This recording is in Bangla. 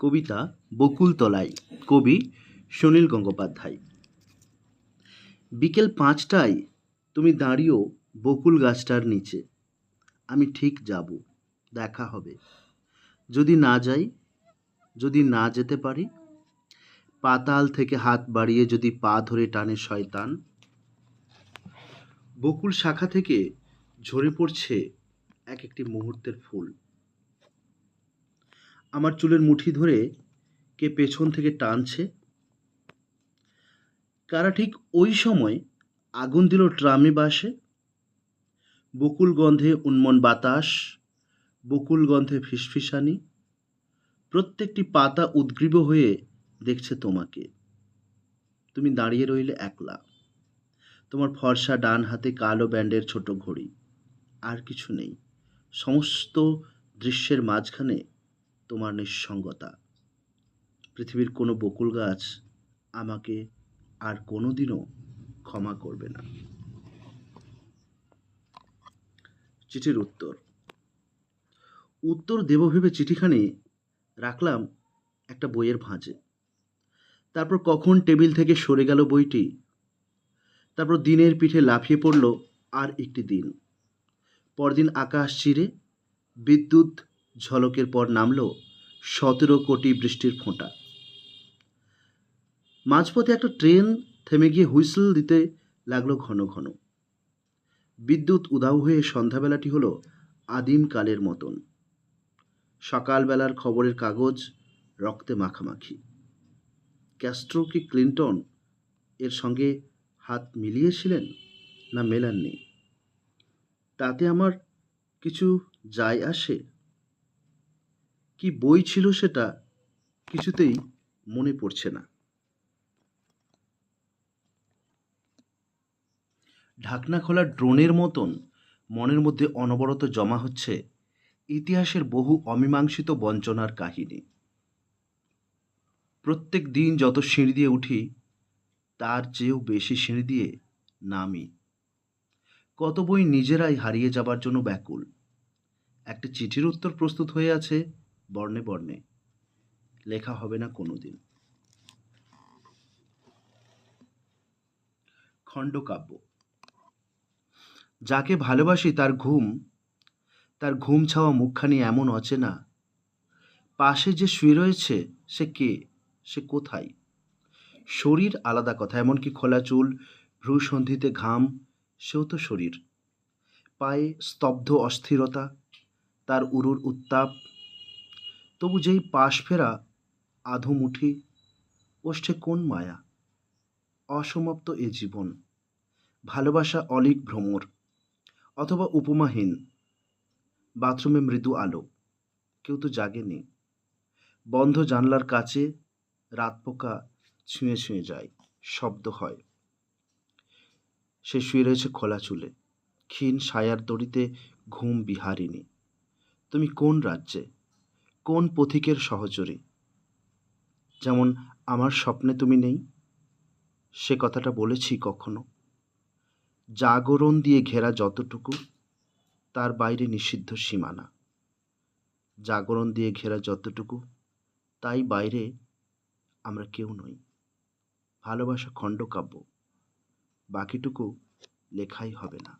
কবিতা বকুলতলায়, কবি সুনীল গঙ্গোপাধ্যায়। বিকেল 5টায় তুমি দাঁড়িয়েও বকুল গাছটার নিচে। আমি ঠিক যাব, দেখা হবে। যদি না যাই, যদি না যেতে পারি, পাতাল থেকে হাত বাড়িয়ে যদি পা ধরে টানে শয়তান। বকুল শাখা থেকে ঝরে পড়ছে এক একটি মুহূর্তের ফুল। আমার চুলের মুঠি ধরে কে পেছন থেকে টানছে। কারা ঠিক ওই সময় আগুন দিল ট্রামে বাসে। বকুল গন্ধে উন্মন বাতাস, বকুল গন্ধে ফিসফিসানি। প্রত্যেকটি পাতা উদ্গ্রীব হয়ে দেখছে তোমাকে। তুমি দাঁড়িয়ে রইলে একলা, তোমার ফর্সা ডান হাতে কালো ব্যান্ডের ছোট ঘড়ি। আর কিছু নেই, সমস্ত দৃশ্যের মাঝখানে তোমার নিঃসঙ্গতা। পৃথিবীর কোনো বকুল গাছ আমাকে আর কোনোদিনও ক্ষমা করবে না। চিঠির উত্তর। উত্তর দেব ভেবে চিঠিখানি রাখলাম একটা বইয়ের ভাঁজে। তারপর কখন টেবিল থেকে সরে গেল বইটি। তারপর দিনের পিঠে লাফিয়ে পড়ল আর একটি দিন। পরদিন আকাশ চিরে বিদ্যুৎ ঝলকের পর নামল 17 কোটি বৃষ্টির ফোঁটা। মাঝপথে একটা ট্রেন থেমে গিয়ে হুইসল দিতে লাগলো ঘন ঘন। বিদ্যুৎ উধাও হয়ে সন্ধ্যাবেলাটি হলো আদিম কালের মতন। সকালবেলার খবরের কাগজ রক্তে মাখামাখি। ক্যাস্ট্রো কি ক্লিন্টন এর সঙ্গে হাত মিলিয়েছিলেন না মেলাননি, তাতে আমার কিছু যায় আসে। কি বই ছিল সেটা কিছুতেই মনে পড়ছে না। ঢাকনা খোলা ড্রোনের মতন মনের মধ্যে অনবরত জমা হচ্ছে ইতিহাসের বহু অমীমাংসিত বঞ্চনার কাহিনী। প্রত্যেক দিন যত সিঁড়ি দিয়ে উঠি, তার চেয়েও বেশি সিঁড়ি দিয়ে নামি। কত বই নিজেরাই হারিয়ে যাবার জন্য ব্যাকুল। একটা চিঠির উত্তর প্রস্তুত হয়ে আছে বর্ণে বর্ণে, লেখা হবে না কোনোদিন। খণ্ডকাব্য। যাকে ভালোবাসি তার ঘুম ছাওয়া মুখখানি এমন অচেনা। পাশে যে শুয়ে রয়েছে সে কে, সে কোথায়। শরীর আলাদা কথা, এমনকি খোলা চুল, ভ্রূসন্ধিতে ঘাম, সেও তো শরীর। পায়ে স্তব্ধ অস্থিরতা, তার উরুর উত্তাপ। তবু যেই পাশ ফেরা আধো মুঠি, ওষ্ঠে কোন মায়া। অসমাপ্ত এ জীবন, ভালোবাসা অলিক ভ্রমর, অথবা উপমাহীন। বাথরুমে মৃদু আলো, কেউ তো জাগেনি। বন্ধ জানলার কাছে রাত পোকা ছুঁয়ে ছুঁয়ে যায়, শব্দ হয়। সে শুয়ে রয়েছে খোলা চুলে, ক্ষীণ সায়ার দড়িতে ঘুম বিহারিণী। তুমি কোন রাজ্যে, কোন পথিকের সহচরী? যেমন আমার স্বপ্নে তুমি নেই, সে কথাটা বলেছি কখনো? জাগরণ দিয়ে ঘেরা যতটুকু, তার বাইরে নিষিদ্ধ সীমানা। জাগরণ দিয়ে ঘেরা যতটুকু, তাই বাইরে আমরা কেউ নই। ভালোবাসা খণ্ডকাব্য, বাকিটুকু লেখাই হবে না।